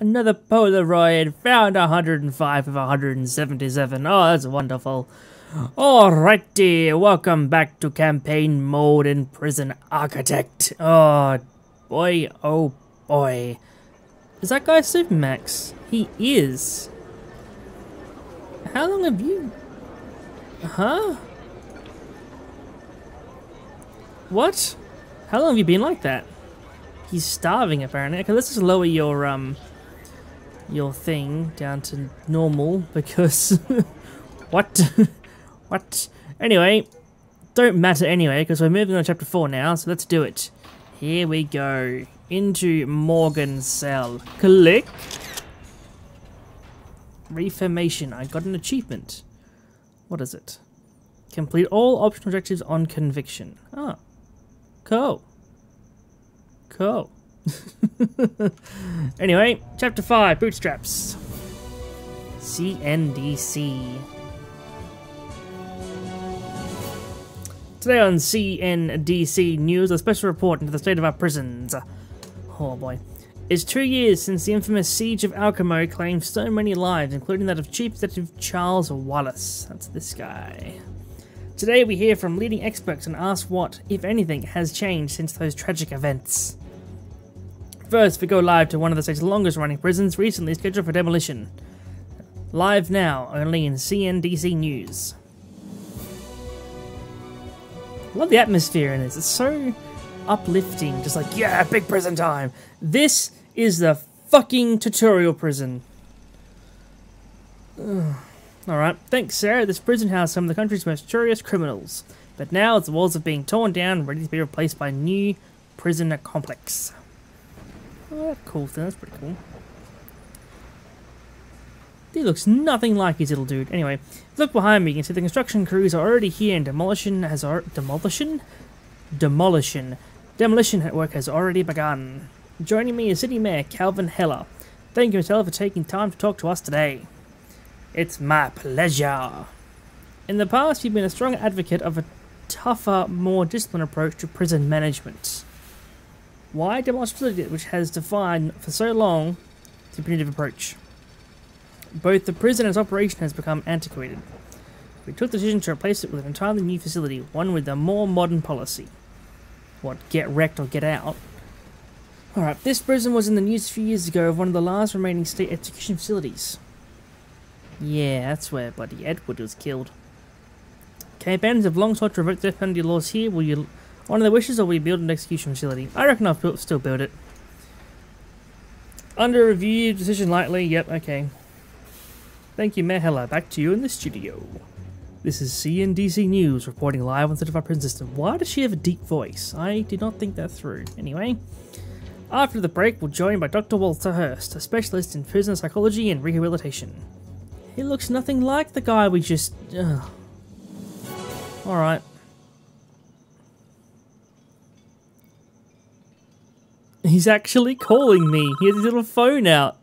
Another Polaroid. Found 105 of 177. Oh, that's wonderful. Alrighty, welcome back to campaign mode in Prison Architect. Oh boy, oh boy. Is that guy Supermax? He is. How long have you... Huh? What? How long have you been like that? He's starving apparently. Okay, let's just lower your thing down to normal because... What? What? Anyway, don't matter anyway because we're moving on to chapter 4 now, so let's do it. Here we go. Into Morgan's cell. Click. Reformation. I got an achievement. What is it? Complete all optional objectives on conviction. Oh. Cool. Cool. Anyway, chapter 5, bootstraps. CNDC. Today on CNDC News, a special report into the state of our prisons. Oh boy. It's 2 years since the infamous Siege of Alchemo claimed so many lives, including that of Chief Detective Charles Wallace. That's this guy. Today we hear from leading experts and ask what, if anything, has changed since those tragic events. First, we go live to one of the state's longest running prisons, recently scheduled for demolition. Live now, only in CNDC News. I love the atmosphere in this. It's so uplifting. Just like, yeah, big prison time. This is the fucking tutorial prison. Alright, thanks Sarah. This prison housed some of the country's most curious criminals. But now the walls are being torn down, ready to be replaced by a new prison complex. Oh, that's cool thing. That's pretty cool. He looks nothing like his little dude. Anyway, look behind me. You can see the construction crews are already here, and demolition work has already begun. Joining me is City Mayor Calvin Heller. Thank you, Mr. Heller, for taking time to talk to us today. It's my pleasure. In the past, you've been a strong advocate of a tougher, more disciplined approach to prison management. Why demolish facility which has defined for so long the punitive approach? Both the prison and its operation has become antiquated. We took the decision to replace it with an entirely new facility, one with a more modern policy. What, get wrecked or get out? Alright, this prison was in the news a few years ago of one of the last remaining state execution facilities. Yeah, that's where Buddy Edward was killed. Campaigners have long sought to revoke the death penalty laws here. Will you honor their wishes or will you build an execution facility? I reckon I'll still build it. Under review, decision lightly, yep, okay. Thank you, Mayor Heller. Back to you in the studio. This is CNDC News, reporting live on the Certified Prison System. Why does she have a deep voice? I did not think that through. Anyway, after the break, we're joined by Dr. Walter Hurst, a specialist in prison psychology and rehabilitation. He looks nothing like the guy we just... Alright. He's actually calling me. He has his little phone out.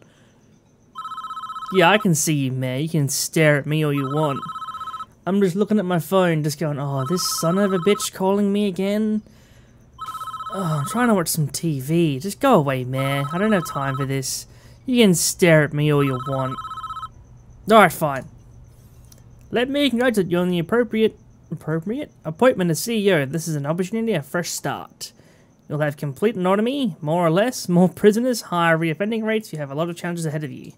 Yeah, I can see you, Mayor. You can stare at me all you want. I'm just looking at my phone, just going, oh, this son of a bitch calling me again? Oh, I'm trying to watch some TV. Just go away, Mayor. I don't have time for this. You can stare at me all you want. Alright, fine. Let me congratulate you on the appropriate appointment as CEO. This is an opportunity, a fresh start. You'll have complete autonomy, more or less, more prisoners, higher reoffending rates. You have a lot of challenges ahead of you.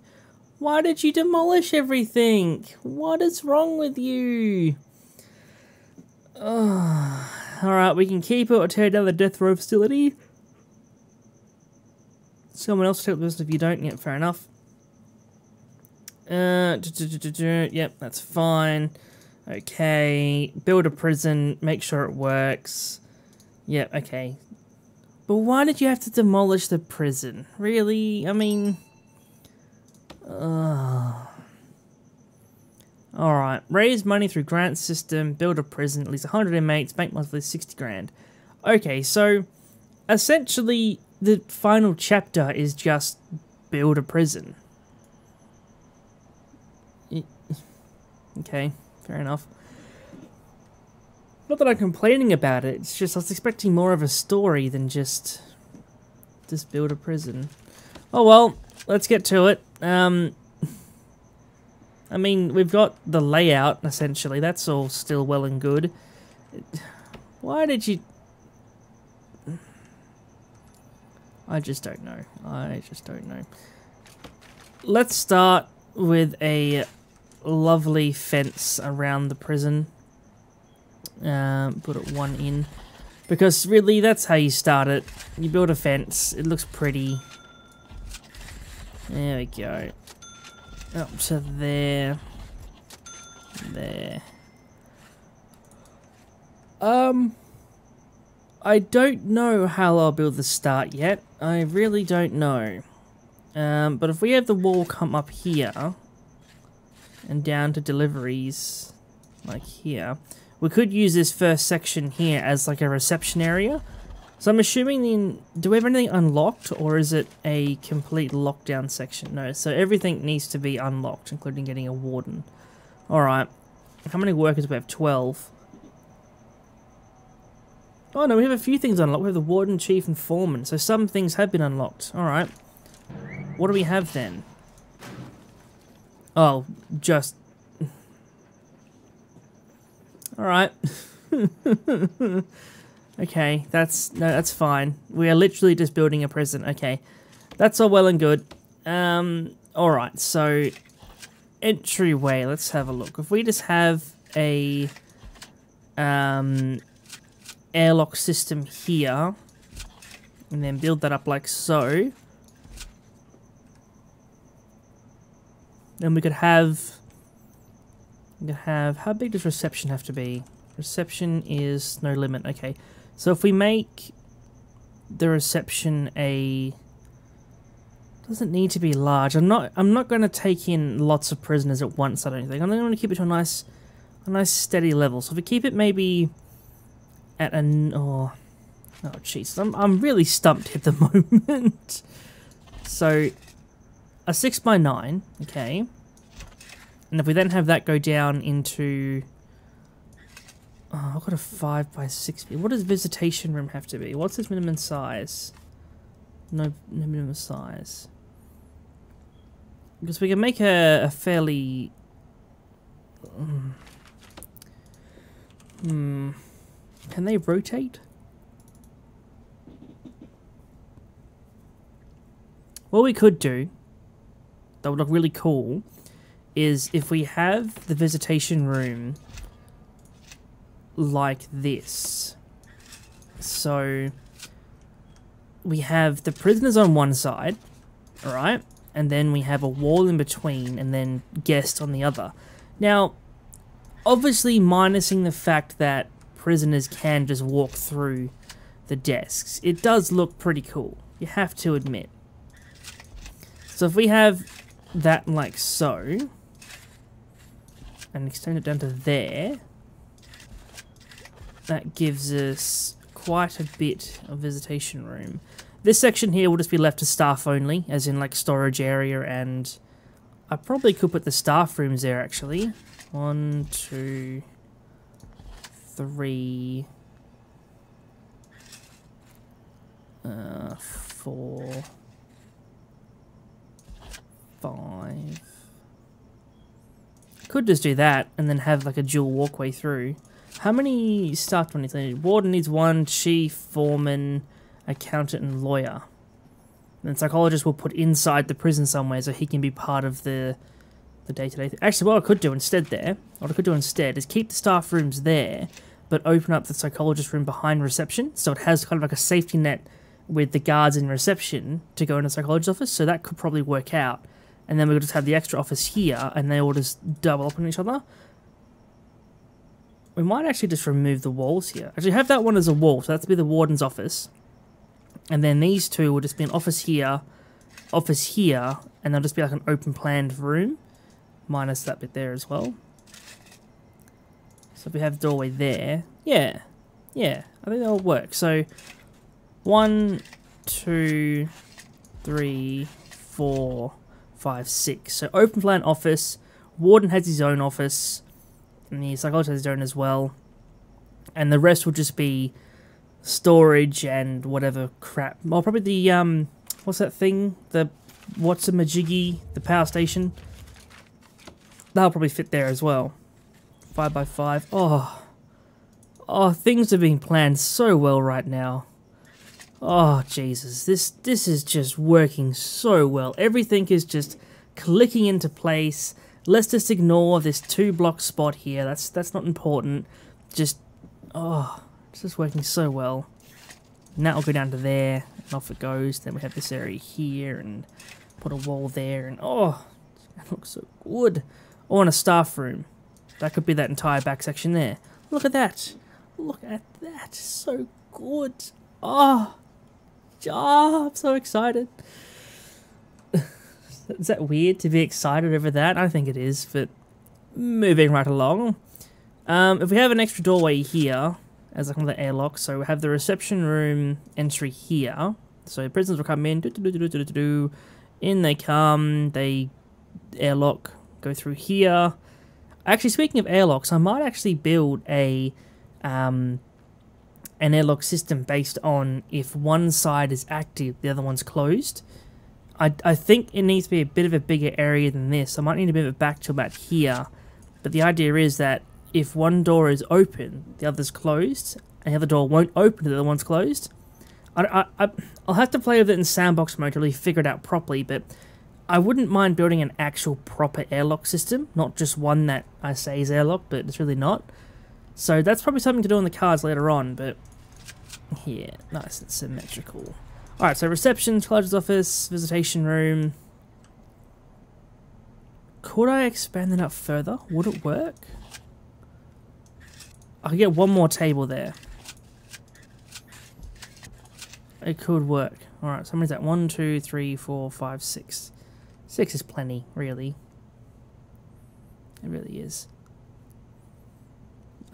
Why did you demolish everything? What is wrong with you? Alright, we can keep it or tear down the death row facility. Someone else take the business if you don't. Yep, fair enough. Yep, that's fine. Okay, build a prison, make sure it works. Yep, okay. But why did you have to demolish the prison? Really? I mean... Alright, raise money through grant system, build a prison, at least 100 inmates, make monthly 60 grand. Okay, so essentially the final chapter is just build a prison. Okay, fair enough. Not that I'm complaining about it, it's just I was expecting more of a story than just build a prison. Oh well, let's get to it. I mean, we've got the layout, essentially. That's all still well and good. Why did you... I just don't know. I just don't know. Let's start with a lovely fence around the prison. Put it one in. Because really, that's how you start it. You build a fence. It looks pretty. There we go. Up to there. There. I don't know how I'll build the start yet. I really don't know. But if we have the wall come up here and down to deliveries, like here, we could use this first section here as like a reception area. So I'm assuming do we have anything unlocked, or is it a complete lockdown section? No, so everything needs to be unlocked, including getting a warden. Alright. How many workers? We have 12. Oh no, we have a few things unlocked. We have the warden, chief, and foreman. So some things have been unlocked. Alright. What do we have then? Oh, just... Alright. Okay, that's fine. We are literally just building a prison. Okay. That's all well and good. Alright, so... entryway, let's have a look. If we just have a... airlock system here, and then build that up like so, then we could have, how big does reception have to be? Reception is no limit. Okay, so if we make the reception doesn't need to be large. I'm not going to take in lots of prisoners at once. I don't think. I'm going to keep it to a nice steady level. So if we keep it maybe at an oh jeez, I'm really stumped at the moment. So a 6x9, okay, and if we then have that go down into, oh, I've got a 5x6. What does visitation room have to be? What's its minimum size? No minimum size. Because we can make a fairly can they rotate? What we could do, that would look really cool, is if we have the visitation room like this. So we have the prisoners on one side, alright? And then we have a wall in between, and then guests on the other. Now, obviously minusing the fact that prisoners can just walk through the desks, it does look pretty cool, you have to admit. So if we have that like so, and extend it down to there, that gives us quite a bit of visitation room. This section here will just be left to staff only, as in like storage area, and I probably could put the staff rooms there actually. 1, 2, 3, 4, 5. Could just do that and then have like a dual walkway through. How many staff do we need? Warden needs 1, chief, foreman, accountant, and lawyer. And psychologist will put inside the prison somewhere so he can be part of the day-to-day. Actually, what I could do instead is keep the staff rooms there, but open up the psychologist room behind reception, so it has kind of like a safety net with the guards in reception to go in the psychologist's office. So that could probably work out. And then we could just have the extra office here, and they all just double up on each other. We might actually just remove the walls here. Actually, have that one as a wall, so that's to be the warden's office. And then these two will just be an office here, and they'll just be like an open planned room, minus that bit there as well. So if we have doorway there, yeah, I think that'll work. So 1, 2, 3, 4, 5, 6. So open plan office, warden has his own office, and the psychologist has his own as well. And the rest will just be storage and whatever crap. Well, probably the, what's that thing? The What's-a-majiggy, the power station. That'll probably fit there as well. 5x5. Oh, things are being planned so well right now. Oh, Jesus. This is just working so well. Everything is just clicking into place. Let's just ignore this 2-block spot here. That's not important. Just, it's just working so well. And that'll go down to there, and off it goes. Then we have this area here, and put a wall there, and it looks so good. Oh, and a staff room. That could be that entire back section there. Look at that. Look at that. So good. I'm so excited. Is that weird to be excited over that? I think it is, but moving right along. If we have an extra doorway here, as like one of the airlock, so we have the reception room entry here. So prisoners will come in, in they come, they airlock, go through here. Actually, speaking of airlocks, I might actually build an airlock system based on if one side is active, the other one's closed. I think it needs to be a bit of a bigger area than this. I might need to move it back to about here. But the idea is that if one door is open, the other's closed, and the other door won't open if the other one's closed. I'll have to play with it in sandbox mode to really figure it out properly, but I wouldn't mind building an actual proper airlock system, not just one that I say is airlock, but it's really not. So that's probably something to do on the cards later on, but yeah, nice and symmetrical. Alright, so reception, collector's office, visitation room. Could I expand it up further? Would it work? I could get one more table there. It could work. Alright, so how many is that? 1, 2, 3, 4, 5, 6. 6 is plenty, really. It really is.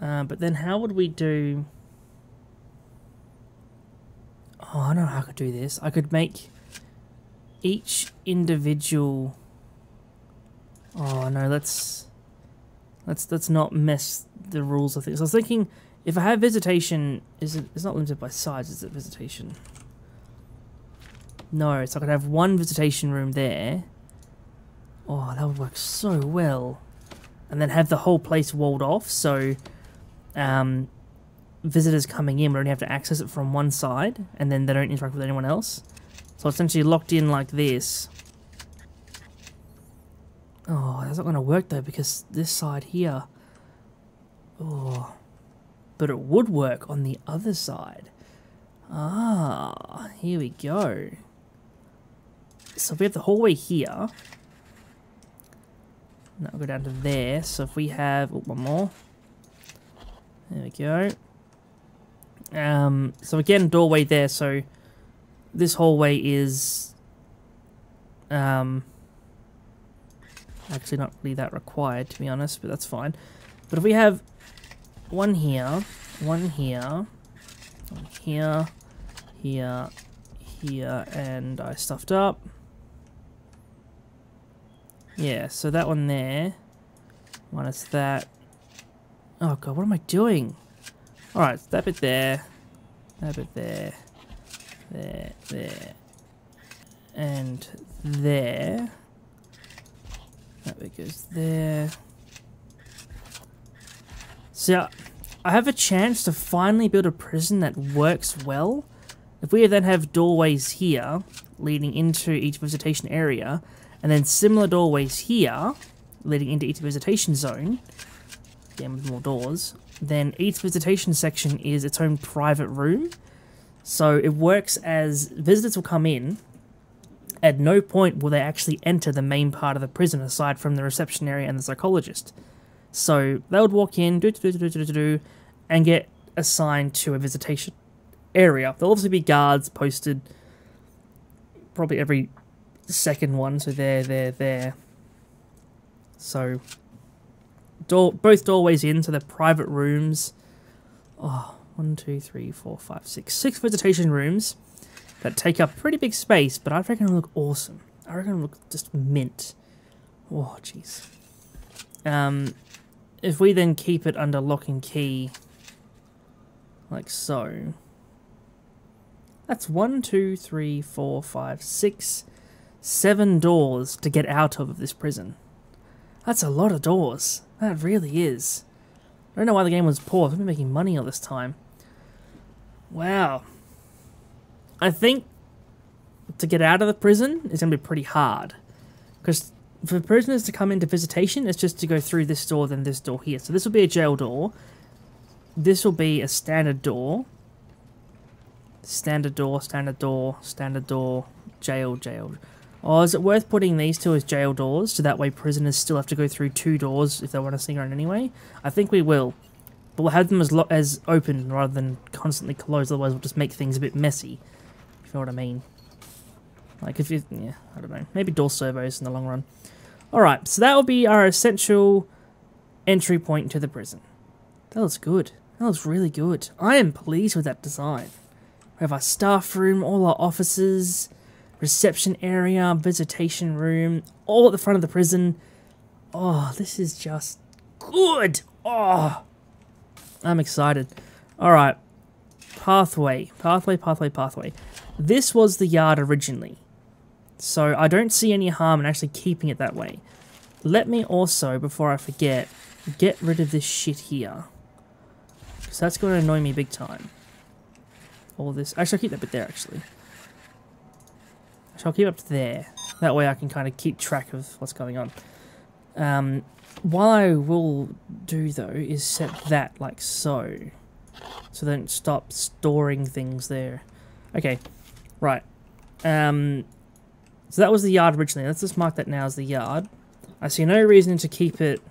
But then how would we do... Oh, I don't know how I could do this. I could make each individual... Oh no, let's not mess the rules of things. I was thinking, if I have visitation, it's not limited by size, is it visitation? No, so I could have one visitation room there. Oh, that would work so well. And then have the whole place walled off, so visitors coming in would only have to access it from one side, and then they don't interact with anyone else. So essentially locked in like this. Oh, that's not going to work though, because this side here. Oh, but it would work on the other side. Ah, here we go. So we have the hallway here. That'll go down to there. So if we have one more. There we go. So again, doorway there. So this hallway is actually not really that required, to be honest, but that's fine. But if we have one here, one here, one here, here, here, and I stuffed up. Yeah, so that one there, minus that. Oh god, what am I doing? Alright, that bit there, that bit there, there, and there. That bit goes there. So, I have a chance to finally build a prison that works well. If we then have doorways here, leading into each visitation area, and then similar doorways here, leading into each visitation zone, again with more doors, then each visitation section is its own private room. So it works as visitors will come in. At no point will they actually enter the main part of the prison aside from the reception area and the psychologist. So they would walk in, and get assigned to a visitation area. There'll obviously be guards posted probably every second one, so there. So both doorways in, so they're private rooms. Oh, 1, 2, 3, 4, 5, 6. 6 visitation rooms that take up pretty big space, but I reckon it'll look awesome. I reckon it'll look just mint. Oh, jeez. If we then keep it under lock and key, like so, that's 1, 2, 3, 4, 5, 6. 7 doors to get out of this prison. That's a lot of doors. That really is. I don't know why the game was poor. I've been making money all this time. Wow. I think to get out of the prison is going to be pretty hard. Because for prisoners to come into visitation, it's just to go through this door, then this door here. So this will be a jail door. This will be a standard door. Standard door, standard door, standard door, jail, jail. Oh, is it worth putting these two as jail doors, so that way prisoners still have to go through 2 doors if they want to sneak around anyway? I think we will. But we'll have them as open rather than constantly closed, otherwise we'll just make things a bit messy. If you know what I mean. Like if you, yeah, I don't know. Maybe door servos in the long run. Alright, so that will be our essential entry point to the prison. That looks good. That looks really good. I am pleased with that design. We have our staff room, all our offices, reception area, visitation room, all at the front of the prison. Oh, this is just good. Oh, I'm excited. Alright, pathway. This was the yard originally, so I don't see any harm in actually keeping it that way. Let me also, before I forget, get rid of this shit here, because that's going to annoy me big time. All this. Actually, I'll keep that bit there, actually. So I'll keep it up to there. That way I can kind of keep track of what's going on. What I will do, though, is set that like so. So don't stop storing things there. Okay, right. So that was the yard originally. Let's just mark that now as the yard. I see no reason to keep it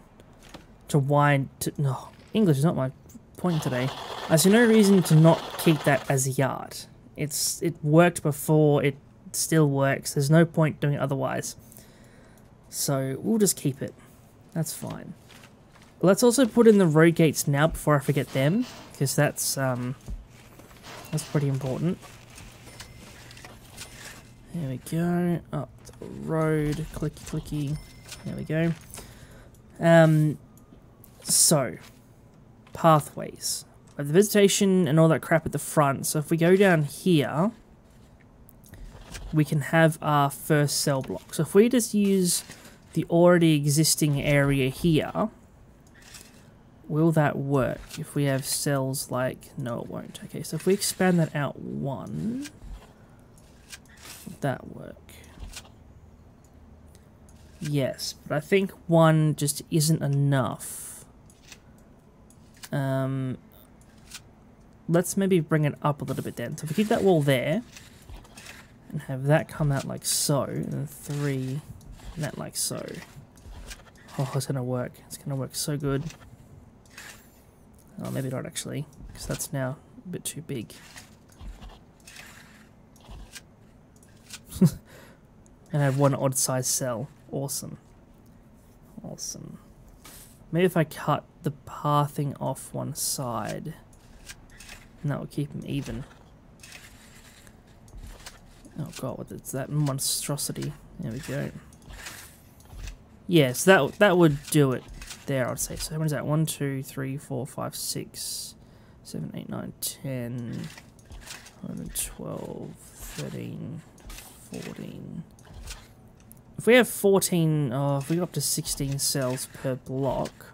to wind... No, English is not my point today. I see no reason to not keep that as a yard. It worked before, it still works. There's no point doing it otherwise. So we'll just keep it. That's fine. Let's also put in the road gates now before I forget them, because that's pretty important. There we go. Up the road, clicky clicky. There we go. So pathways. The visitation and all that crap at the front. So if we go down here, we can have our first cell block. So if we just use the already existing area here, will that work? If we have cells like... No, it won't. Okay, so if we expand that out 1, would that work? Yes, but I think 1 just isn't enough. Let's maybe bring it up a little bit then. So if we keep that wall there, and have that come out like so, and 3, and that like so. Oh, it's gonna work. It's gonna work so good. Oh, maybe not actually, because that's now a bit too big. And I have 1 odd size cell. Awesome. Awesome. Maybe if I cut the pathing off one side, and that will keep them even. Oh god, what's that monstrosity? There we go. Yes, that would do it there, I'd say. So how many is that? 1, 2, 3, 4, 5, 6, 7, 8, 9, 10, 11, 12, 13, 14. If we have 14, if we go up to 16 cells per block,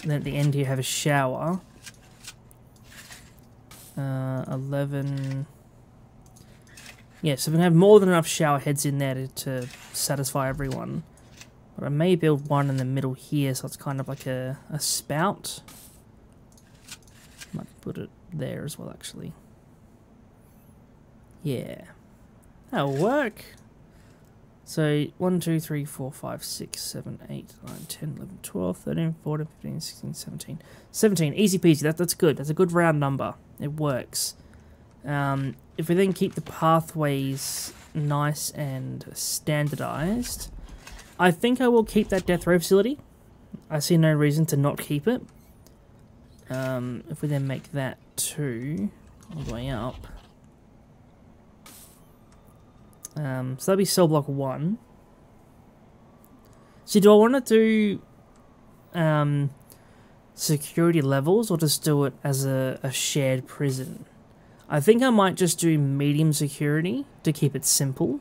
and then at the end here have a shower, 11... Yeah, so we can have more than enough shower heads in there to satisfy everyone. But I may build one in the middle here, so it's kind of like a spout. Might put it there as well, actually. Yeah. That'll work. So, 1, 2, 3, 4, 5, 6, 7, 8, 9, 10, 11, 12, 13, 14, 15, 16, 17. 17, easy peasy, that's good. That's a good round number. It works. If we then keep the pathways nice and standardized, I think I will keep that death row facility. I see no reason to not keep it. If we then make that 2 all the way up. So that'll be cell block 1. So do I want to do security levels or just do it as a shared prison? I think I might just do medium security to keep it simple.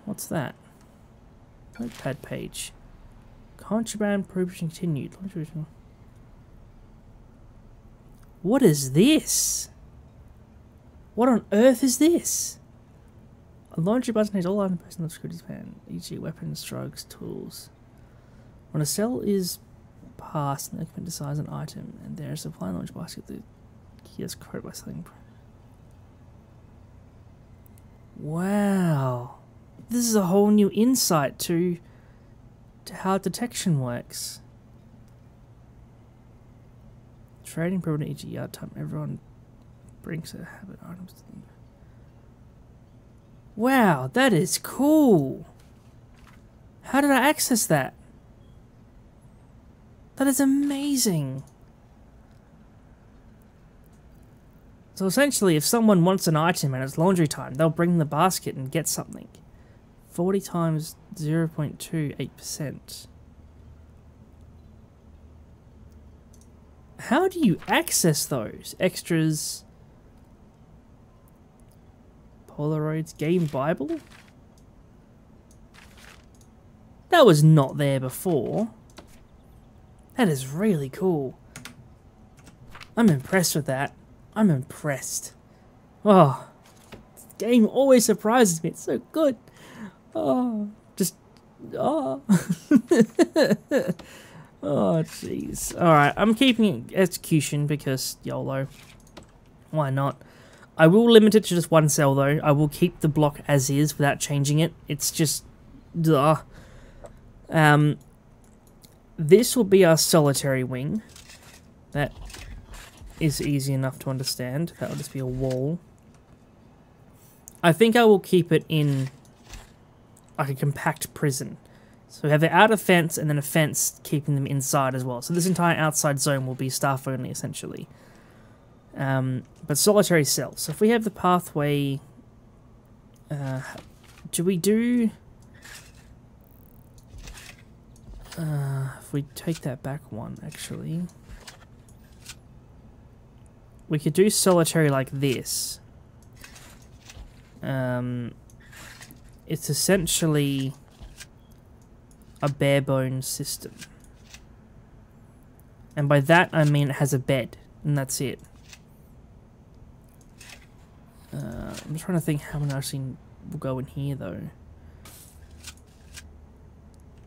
What's that? Notepad page. Contraband prohibition continued. What is this? What on earth is this? A laundry button has all items placed in the security span, e.g. weapons, drugs, tools. When a cell is passed, the occupant decides an item, and there is a supply laundry basket. The key is quoted by something. Wow. This is a whole new insight to how detection works. Trading proven each yard time. Everyone brings a habit items. Wow, that is cool. How did I access that? That is amazing. So essentially, if someone wants an item and it's laundry time, they'll bring the basket and get something. 40 times 0.28%. How do you access those? Extras... Polaroids, Game Bible? That was not there before. That is really cool. I'm impressed with that. I'm impressed. Oh, this game always surprises me. It's so good. Oh, just... Oh. Oh, jeez. Alright, I'm keeping execution because YOLO. Why not? I will limit it to just one cell though. I will keep the block as is without changing it. It's just... Duh. This will be our solitary wing. That is easy enough to understand. That will just be a wall. I think I will keep it in like a compact prison. So we have the outer fence and then a fence keeping them inside as well. So this entire outside zone will be staff only essentially. But solitary cells. So if we have the pathway... do we do... if we take that back one, actually... We could do solitary like this. It's essentially a bare bones system. And by that I mean it has a bed, and that's it. I'm trying to think how many actually will go in here though.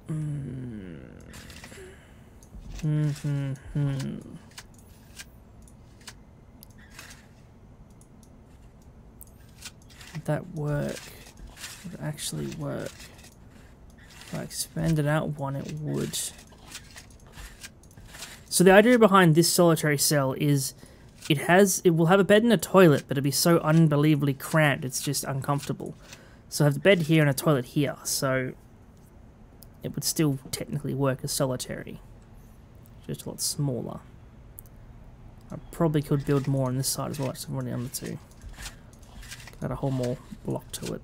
Would that work? Would it actually work? If I expanded out one, it would. So the idea behind this solitary cell is it will have a bed and a toilet, but it'll be so unbelievably cramped, it's just uncomfortable. So I have the bed here and a toilet here, so it would still technically work as solitary. Just a lot smaller. I probably could build more on this side as well, actually I'm already on the two. Got a whole more block to it.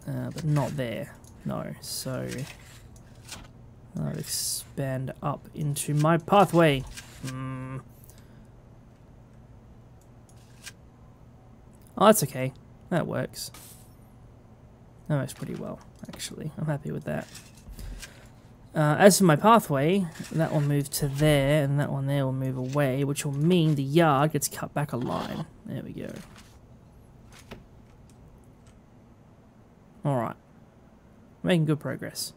But not there. No, so I'll expand up into my pathway. Oh, that's okay. That works. That works pretty well, actually. I'm happy with that. As for my pathway, that will move to there, and that one there will move away, which will mean the yard gets cut back a line. There we go. Alright. Making good progress.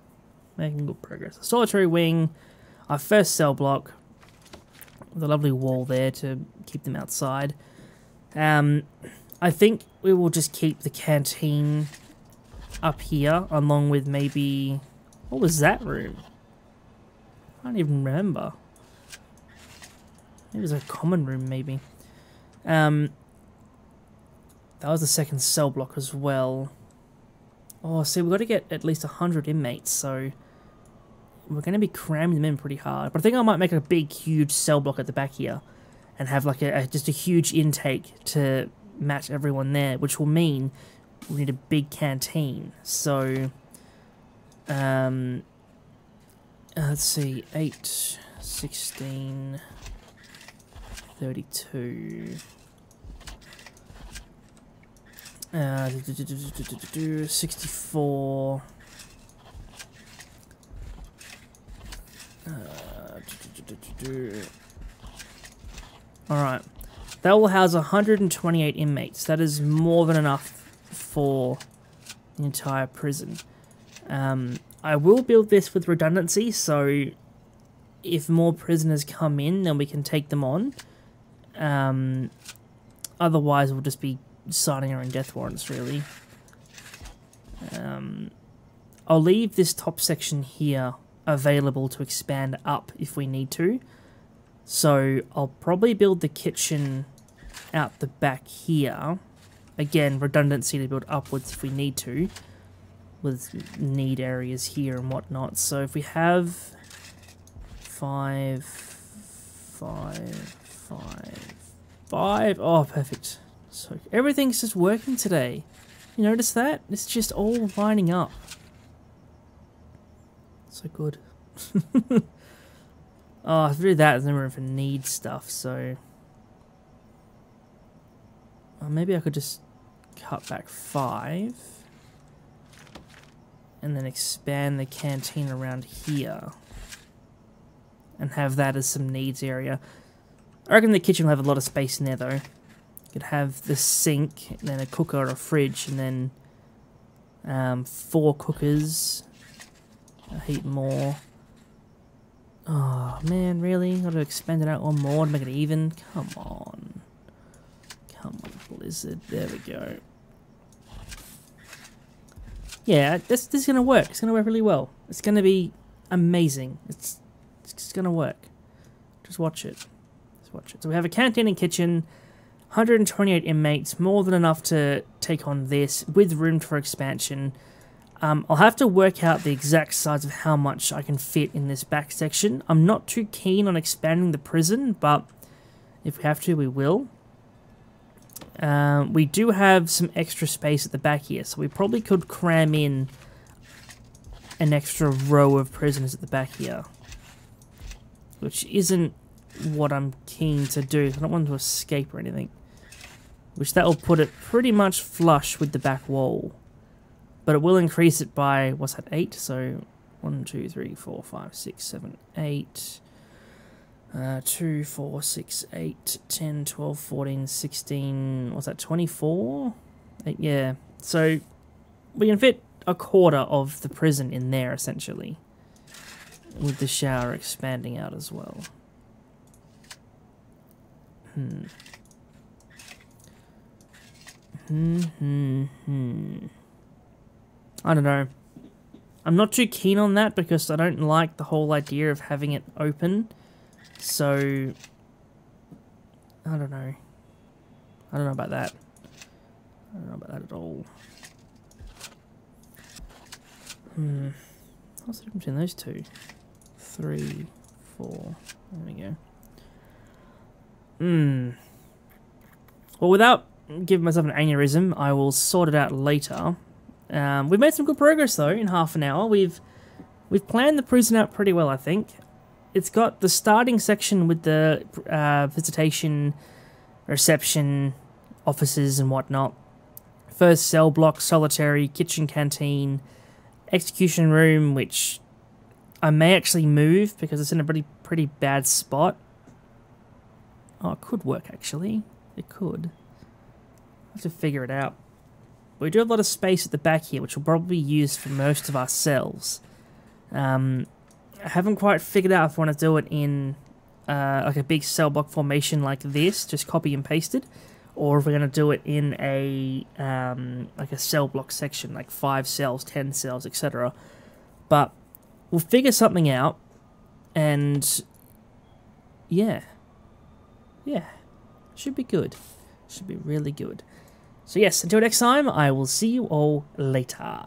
Making good progress. A solitary wing, our first cell block, with a lovely wall there to keep them outside. I think we will just keep the canteen up here, along with maybe... What was that room? I don't even remember. It was a common room, maybe. That was the second cell block as well. Oh, see, we've got to get at least 100 inmates, so we're going to be cramming them in pretty hard. But I think I might make a big, huge cell block at the back here and have like just a huge intake to match everyone there, which will mean we need a big canteen. So, let's see, 8, 16, 32. 64. Alright. That will house 128 inmates. That is more than enough for the entire prison. I will build this with redundancy, so if more prisoners come in, then we can take them on. Otherwise, we'll just be signing our own death warrants, really. I'll leave this top section here available to expand up if we need to. So I'll probably build the kitchen out the back here. Again, redundancy to build upwards if we need to, with need areas here and whatnot. So if we have 5, 5, 5, 5. Oh, perfect. So everything's just working today. You notice that? It's just all lining up. So good. Oh, through that, there's no room for need stuff, so... maybe I could just cut back 5. And then expand the canteen around here. And have that as some needs area. I reckon the kitchen will have a lot of space in there, though. You could have the sink, and then a cooker or a fridge, and then 4 cookers. A heap more. Oh, man, really? Got to expand it out one more to make it even? Come on. Come on, Blizzard. There we go. Yeah, this is going to work. It's going to work really well. It's going to be amazing. It's going to work. Just watch it. Just watch it. So we have a canteen and kitchen, 128 inmates, more than enough to take on this, with room for expansion. I'll have to work out the exact size of how much I can fit in this back section. I'm not too keen on expanding the prison, but if we have to, we will. We do have some extra space at the back here, so we probably could cram in an extra row of prisoners at the back here. Which isn't what I'm keen to do. I don't want them to escape or anything. Which that will put it pretty much flush with the back wall. But it will increase it by, what's that, 8? So 1, 2, 3, 4, 5, 6, 7, 8. 2, 4, 6, 8, 10, 12, 14, 16, what's that, 24? Yeah, so we can fit a quarter of the prison in there, essentially. With the shower expanding out as well. I don't know. I'm not too keen on that because I don't like the whole idea of having it open. So, I don't know. I don't know about that. I don't know about that at all. What's the difference between those two? 3, 4. There we go. Well, without giving myself an aneurysm, I will sort it out later. We've made some good progress though in half an hour. We've planned the prison out pretty well, I think. It's got the starting section with the visitation, reception, offices and whatnot. First cell block, solitary, kitchen, canteen, execution room, which I may actually move because it's in a pretty bad spot. Oh, it could work actually. It could. I have to figure it out. We do have a lot of space at the back here, which we'll probably use for most of our cells. I haven't quite figured out if I want to do it in like a big cell block formation like this, just copy and pasted, or if we're going to do it in a like a cell block section, like 5 cells, 10 cells, etc. But we'll figure something out, and yeah, should be good. Should be really good. So yes, until next time, I will see you all later.